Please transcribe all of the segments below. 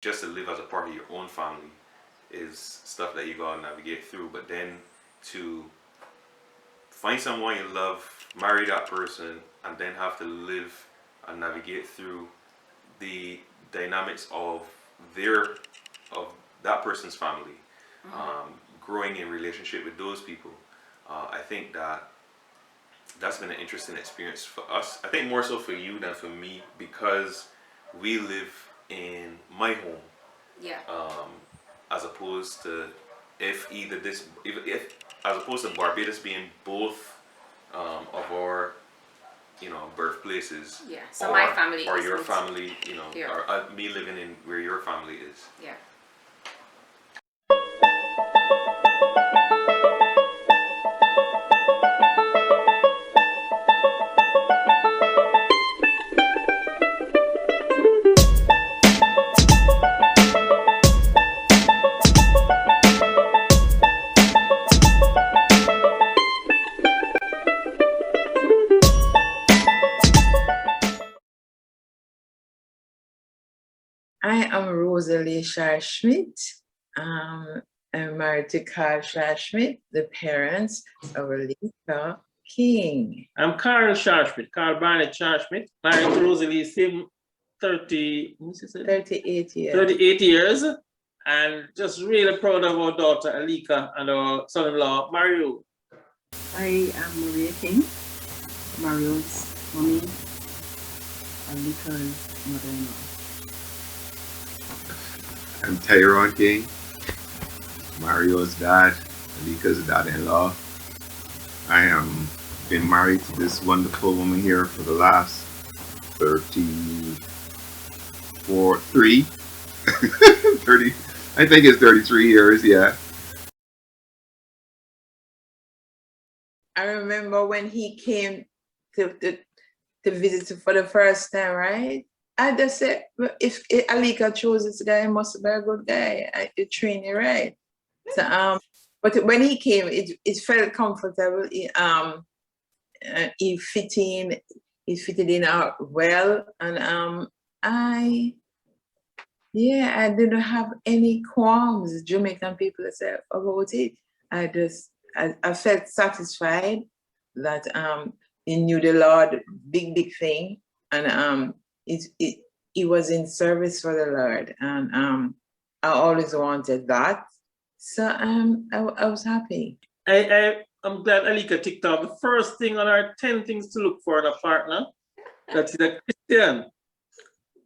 just to live as a part of your own family is stuff that you gotta navigate through. But then to find someone you love, marry that person, and then have to live and navigate through the dynamics of their of that person's family, growing in relationship with those people. I think that's been an interesting experience for us. I think more so for you than for me because we live in my home, Yeah. as opposed to if as opposed to Barbados being both of our birthplaces, Yeah. So my family or is your with family, here. or me living in where your family is. Yeah. I am Rosalie Schmidt. I'm married to Carl Schmidt, the parents of Aleeca King. I'm Carl Schmidt, Carl Barnett Schmidt, married to Rosalie Sim, 38 years. 38 years, and just really proud of our daughter Aleeca and our son-in-law Mario. I am Maria King, Mario's mommy, Aleeca's mother-in-law. I'm Tyrone King, Mario's dad, Aleeca's dad-in-law. I am been married to this wonderful woman here for the last 30, I think it's 33 years, yeah. I remember when he came to visit for the first time, right? I just said, if Aleeca chose this guy, he must be a good guy. I train you right. So, but when he came, it felt comfortable. He fitted in well, and I didn't have any qualms. Jamaican people said about it. I felt satisfied that he knew the Lord, big thing, and he was in service for the Lord, and I always wanted that. So I was happy. I'm glad Aleeca ticked off the first thing on our 10 things to look for in a partner, that is a Christian.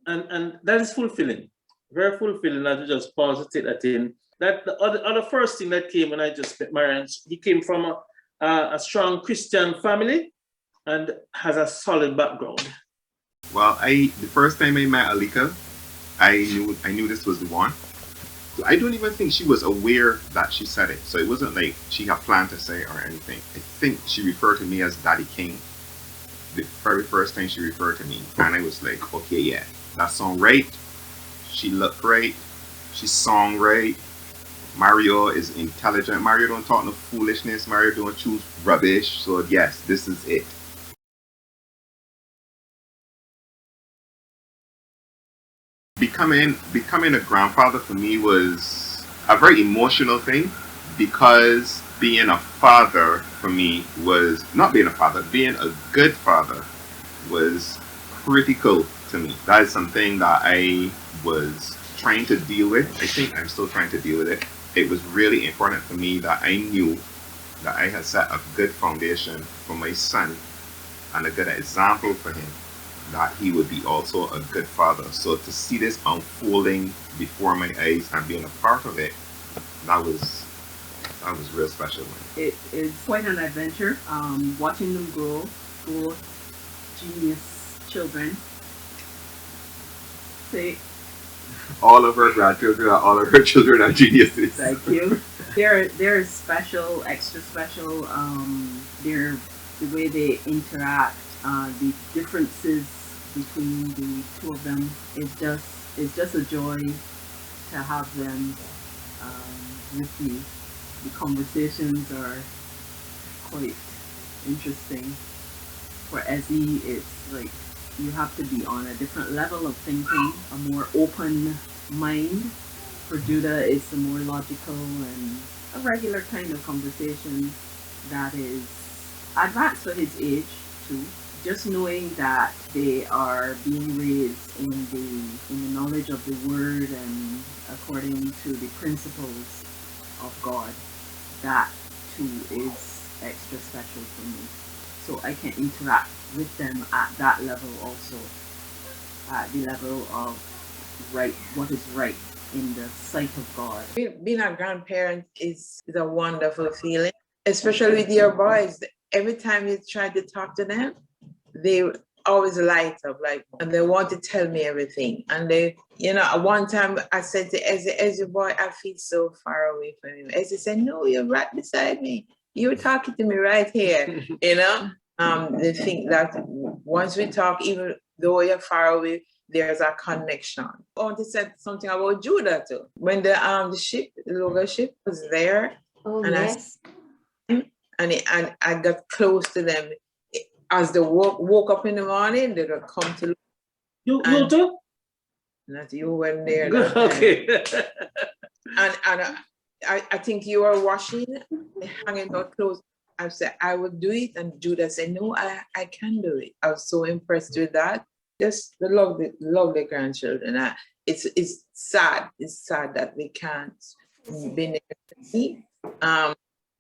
And that is fulfilling, very fulfilling. That you just pause to take that in. That the other first thing that came when I just met Marian, he came from a strong Christian family and has a solid background. Well, the first time I met Aleeca, I knew this was the one. So I don't even think she was aware that she said it. So it wasn't like she had planned to say it or anything. I think she referred to me as Daddy King the very first time she referred to me. And I was like, okay, yeah, that sounds right. She looked right. She sung right. Mario is intelligent. Mario don't talk no foolishness. Mario don't choose rubbish. So yes, this is it. Becoming a grandfather for me was a very emotional thing, because being a father for me was not being a father, being a good father was critical to me. That is something that I was trying to deal with. I think I'm still trying to deal with it. It was really important for me that I knew that I had set a good foundation for my son and a good example for him, that he would be also a good father. So to see this unfolding before my eyes and being a part of it, that was real special. It is quite an adventure. Watching them grow, genius children. Say, all of her grandchildren, all of her children are geniuses. Thank you. They're special, extra special. They're the way they interact, the differences between the two of them. It's just a joy to have them with me. The conversations are quite interesting. For Ezzy, it's like you have to be on a different level of thinking, a more open mind. For Judah, it's a more logical and a regular kind of conversation that is advanced for his age too. Just knowing that they are being raised in the knowledge of the word and according to the principles of God, that too is extra special for me. So I can interact with them at that level also, at the level of right, what is right in the sight of God. Being a grandparent is a wonderful feeling, especially with your boys. Every time you try to talk to them, they always light up, like, and they want to tell me everything. And they, at one time I said to Ezzy, boy, I feel so far away from him. Ezzy said, no, you're right beside me. You're talking to me right here, They think that once we talk, even though you're far away, there's a connection. I want to say something about Judah too. When the logo ship was there, Oh, and yes. and I got close to them. As they woke up in the morning, they would come to You And- too? not you weren't there that time. Okay. And I think you were washing, hanging out clothes. I said I would do it, and Judah said, no, I can do it. I was so impressed with that. Just the lovely grandchildren. It's sad. It's sad that we can't be near to see.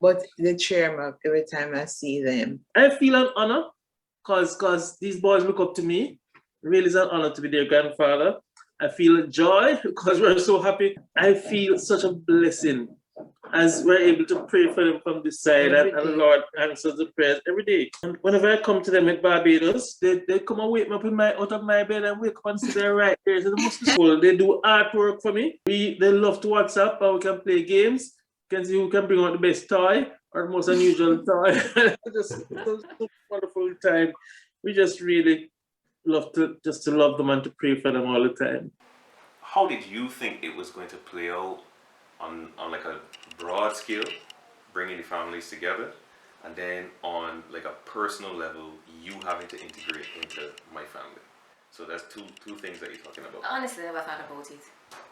But they cheer me up every time I see them. I feel an honor because these boys look up to me. Really, it's an honor to be their grandfather. I feel joy because we're so happy. I feel such a blessing as we're able to pray for them from this side, and the Lord answers the prayers every day. And whenever I come to them at Barbados, they come and wake me up out of my bed and wake up and sit there right there. So they must be cool. They do artwork for me. They love to WhatsApp, and we can play games. You can see who can bring out the best toy or the most unusual toy. Just a wonderful time. We just really love to love them and to pray for them all the time. How did you think it was going to play out on like a broad scale, bringing the families together, and then on like a personal level, you having to integrate into my family? So that's two things that you're talking about. Honestly, I never thought about it.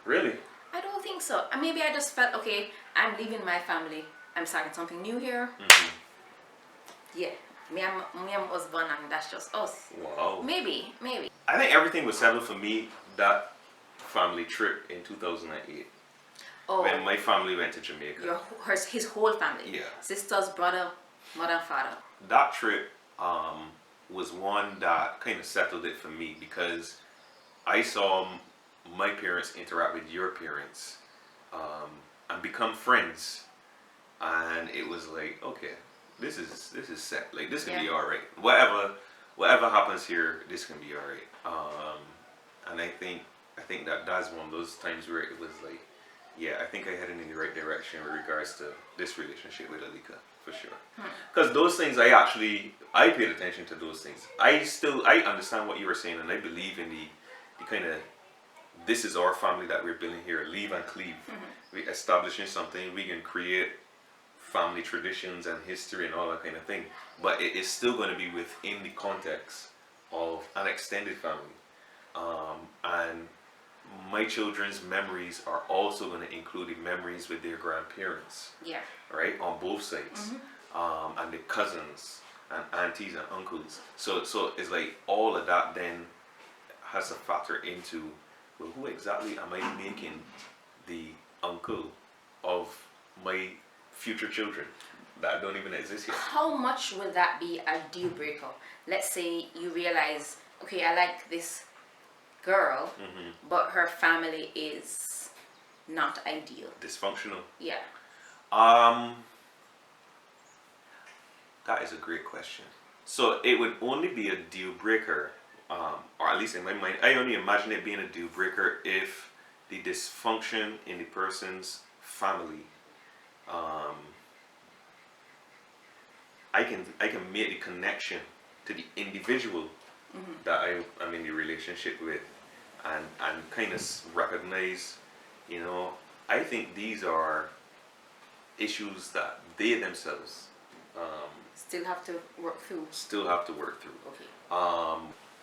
Really? I don't think so. Maybe I just felt, okay, I'm leaving my family. I'm starting something new here. Mm-hmm. Yeah. Me and my husband, and that's just us. Wow. Maybe. I think everything was settled for me that family trip in 2008. Oh, When my family went to Jamaica. his whole family. Yeah. Sisters, brother, mother, father. That trip was one that kind of settled it for me because I saw my parents interact with your parents and become friends, and it was like, okay, this is set. Like, this can be all right. Whatever happens here, this can be all right. And I think that's one of those times where it was like, yeah, I think I headed in the right direction with regards to this relationship with Aleeca, for sure. Because those things, I paid attention to those things. I understand what you were saying, and I believe in the kind of, this is our family that we're building here, leave and cleave. We're establishing something, we can create family traditions and history and all that kind of thing. But it is still going to be within the context of an extended family. And my children's memories are also going to include the memories with their grandparents. Yeah. Right, on both sides, and the cousins and aunties and uncles. So it's like all of that then has to factor into, well, who exactly am I making the uncle of my future children that don't even exist yet? How much will that be a deal breaker? Let's say you realize, okay, I like this girl, but her family is not ideal. Dysfunctional. Yeah. That is a great question. So it would only be a deal breaker, or at least in my mind, I only imagine it being a deal breaker if the dysfunction in the person's family, I can make the connection to the individual that I'm in the relationship with, and kind of recognize, I think these are issues that they themselves Still have to work through. still have to work through. Okay.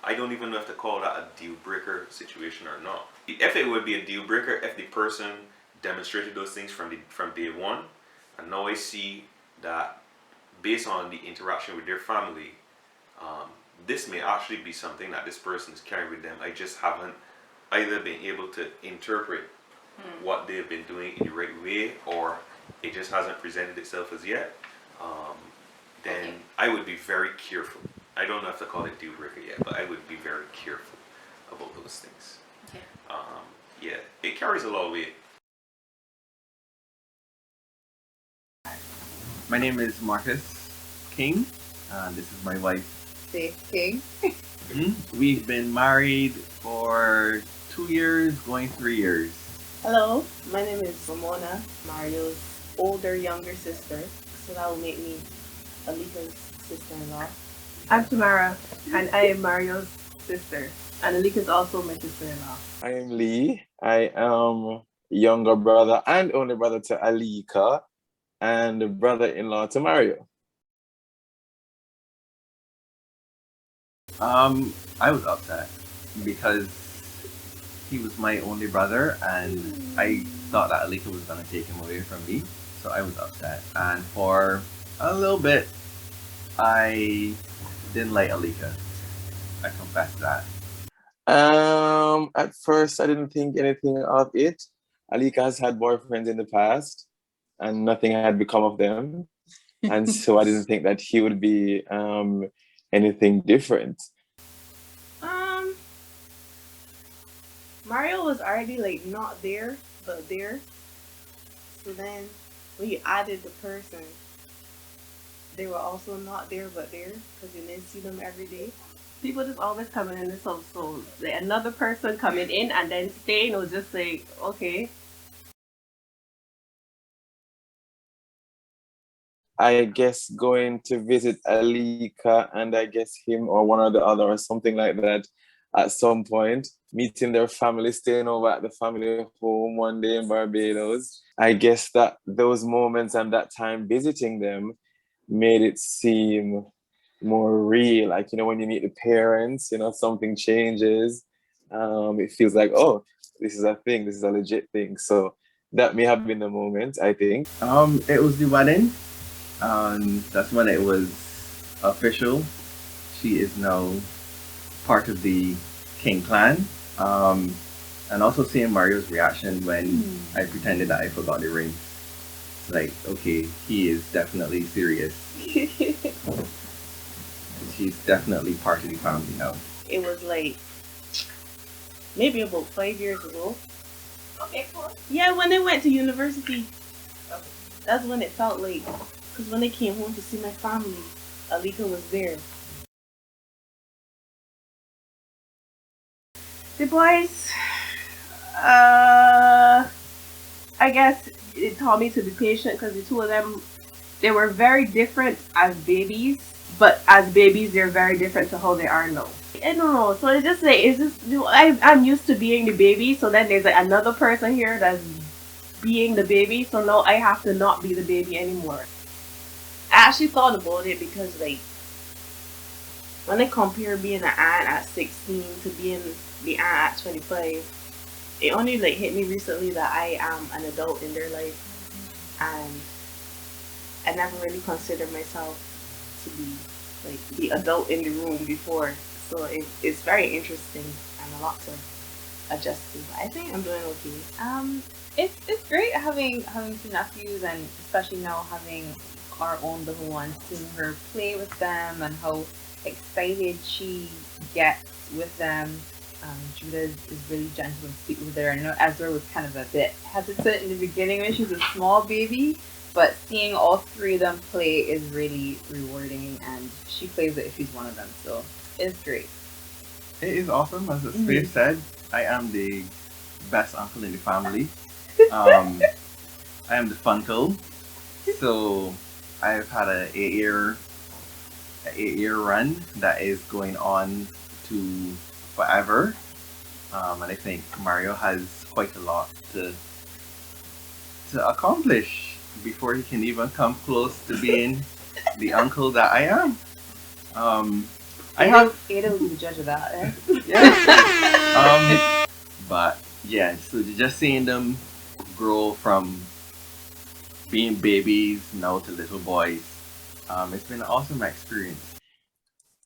I don't even know if to call that a deal breaker situation or not. If it would be a deal breaker, if the person demonstrated those things from day one, and now I see that based on the interaction with their family, this may actually be something that this person is carrying with them. I just haven't either been able to interpret what they've been doing in the right way, or it just hasn't presented itself as yet. Then I would be very careful. I don't know if to call it deal breaker yet, but I would be very careful about those things. Okay. Yeah, it carries a lot of weight. My name is Marcus King. This is my wife, Faith King. We've been married for 2 years, going 3 years. Hello, my name is Ramona, Mario's younger sister. So that will make me Aleeca's sister-in-law. I'm Tamara, and I am Mario's sister. And Aleeca is also my sister-in-law. I am Lee. I am younger brother and only brother to Aleeca and brother-in-law to Mario. I was upset because he was my only brother, and I thought that Aleeca was gonna take him away from me. So I was upset, and for a little bit, I didn't like Aleeca. I confess that. At first I didn't think anything of it. Aleeca has had boyfriends in the past and nothing had become of them. And so I didn't think that he would be anything different. Mario was already like not there, but there. So then when you added the person, they were also not there, but there, because you didn't see them every day. People just always coming in this house, so like another person coming in and then staying was just like, okay. I guess going to visit Aleeca and I guess him or one or the other or something like that at some point, meeting their family, staying over at the family home one day in Barbados. I guess that those moments and that time visiting them made it seem more real. Like, you know, when you meet the parents, you know, something changes. It feels like, oh, this is a thing, this is a legit thing. So that may have been the moment, I think. It was the wedding. That's when it was official. She is now part of the King clan. And also seeing Mario's reaction when I pretended that I forgot the ring. Like, okay, he is definitely serious. She's definitely part of the family now. It was like maybe about 5 years ago. Okay, cool. Yeah, when they went to university. That's when it felt like, because when they came home to see my family, Aleeca was there. The boys, I guess it taught me to be patient because the two of them, they were very different as babies, but as babies they're very different to how they are now. I don't know, so it's just like, I'm used to being the baby, so then there's like another person here that's being the baby, so now I have to not be the baby anymore. I actually thought about it because like, when I compare being an aunt at 16 to being the aunt at 25, it only like hit me recently that I am an adult in their life, and I never really considered myself to be like the adult in the room before. So it's very interesting and a lot to adjust to. But I think I'm doing okay. It's great having two nephews, and especially now having our own little one, seeing her play with them and how excited she gets with them. Judah is really gentle and sweet with her. I know Ezra was kind of a bit hesitant in the beginning when she was a small baby, but seeing all three of them play is really rewarding, and she plays it if she's one of them, so it's great. It is awesome, as Faith said. I am the best uncle in the family. I am the funkle. So I've had an 8-year run that is going on to forever. And I think Mario has quite a lot to accomplish before he can even come close to being the uncle that I am. I have Ada will be the judge of that. Eh? yeah. But yeah, so just seeing them grow from being babies now to little boys, it's been an awesome experience.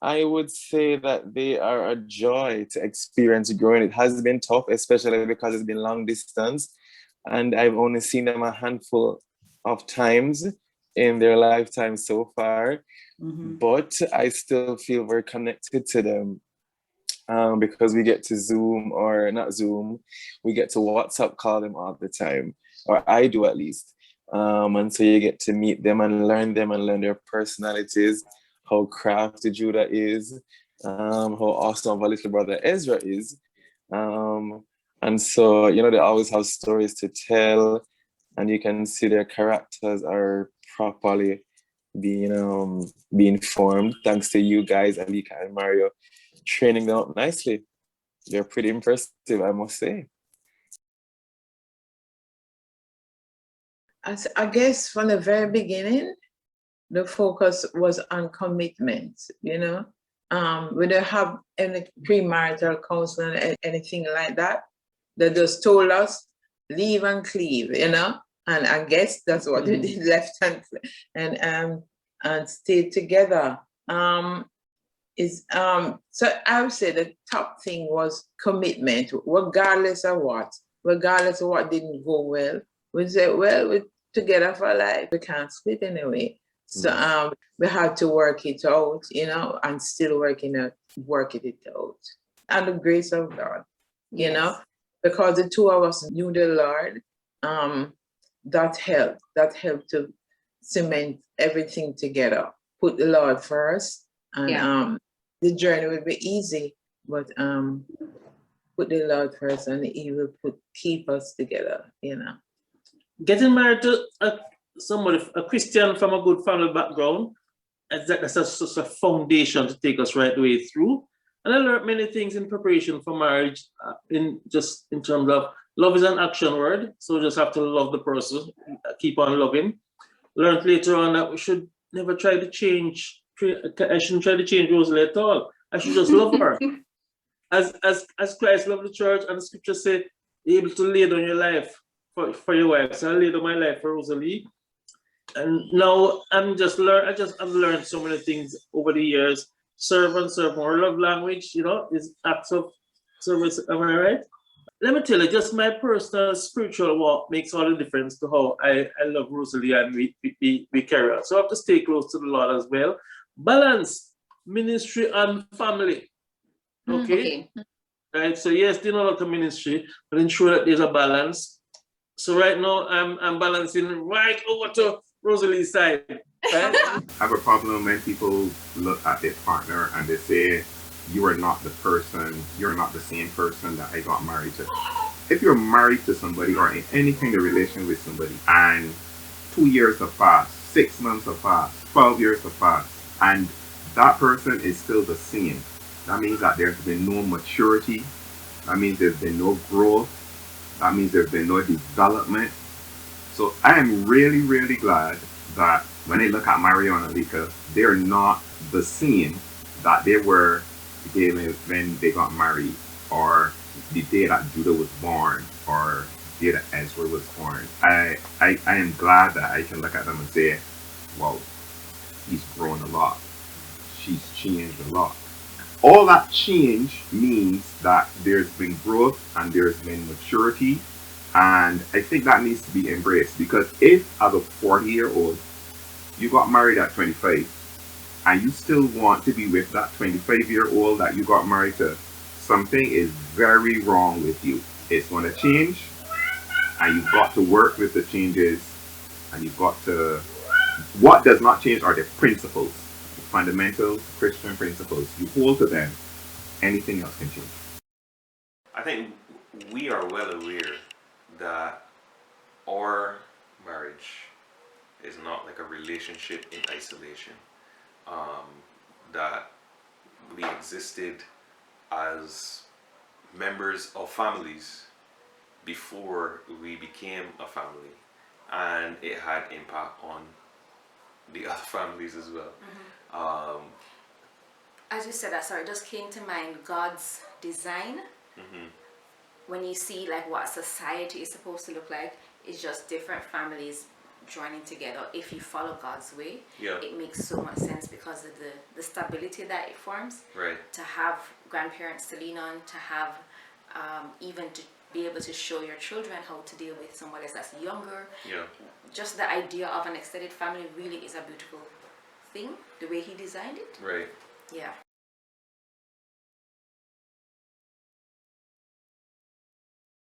I would say that they are a joy to experience growing. It has been tough, especially because it's been long distance, and I've only seen them a handful of times in their lifetime so far. But I still feel very connected to them because we get to Zoom, or not Zoom, we get to WhatsApp call them all the time, or I do at least. And so you get to meet them and learn their personalities, how crafty Judah is, how awesome our little brother Ezra is. And so, you know, they always have stories to tell, and you can see their characters are properly being formed thanks to you guys, Aleeca and Mario, training them up nicely. They're pretty impressive, I must say. I guess from the very beginning, the focus was on commitment, you know. We don't have any premarital counseling or anything like that. They just told us, leave and cleave, you know. And I guess that's what we did, left and stayed together. So I would say the top thing was commitment, regardless of what didn't go well. We said, well, we're together for life. We can't split anyway. So we had to work it out, you know, and still working it out. And the grace of God, you know, because the two of us knew the Lord, that helped to cement everything together. Put the Lord first, and the journey will be easy, but put the Lord first, and He will keep us together, you know. Getting married to a Christian from a good family background, that's just a foundation to take us right the way through. And I learned many things in preparation for marriage, in terms of love is an action word, so just have to love the person, keep on loving. Learned later on that we should never try to change. I shouldn't try to change Rosalie at all. I should just love her. As Christ loved the church, and the scripture say, you're able to lay down your life for your wife. So I laid down my life for Rosalie. And now I've learned so many things over the years. Serve and serve. Our love language, you know, is acts of service. Am I right? Let me tell you, just my personal spiritual walk makes all the difference to how I love Rosalie and we carry on. So I have to stay close to the Lord as well. Balance ministry and family. Okay. Right. So yes, doing a lot of ministry, but ensure that there's a balance. So right now I'm balancing right over to Rosalie's side. Right? I have a problem when people look at their partner and they say, you are not the same person that I got married to. If you're married to somebody or in any kind of relation with somebody and 2 years have passed, 6 months have passed, 12 years have passed, and that person is still the same, that means that there's been no maturity, that means there's been no growth, that means there's been no development. So I am really, really glad that when I look at Mario and Aleeca, they're not the same that they were the day when they got married, or the day that Judah was born, or the day that Ezra was born. I am glad that I can look at them and say, well, he's grown a lot. She's changed a lot. All that change means that there's been growth and there's been maturity, and I think that needs to be embraced, because if as a 40-year-old you got married at 25 and you still want to be with that 25-year-old that you got married to, something is very wrong with you. It's going to change, and you've got to work with the changes, and you've got to... What does not change are the principles. Fundamental Christian principles. You hold to them, anything else can change. I think we are well aware that our marriage is not like a relationship in isolation. That we existed as members of families before we became a family, and it had impact on the other families as well. as you said that, sorry, it just came to mind God's design. When you see like what society is supposed to look like, it's just different families joining together. If you follow God's way, Yeah. it makes so much sense because of the stability that it forms. Right. To have grandparents to lean on, to have even to be able to show your children how to deal with somebody else that's younger. Yeah. Just the idea of an extended family really is a beautiful thing, the way he designed it. Right. Yeah.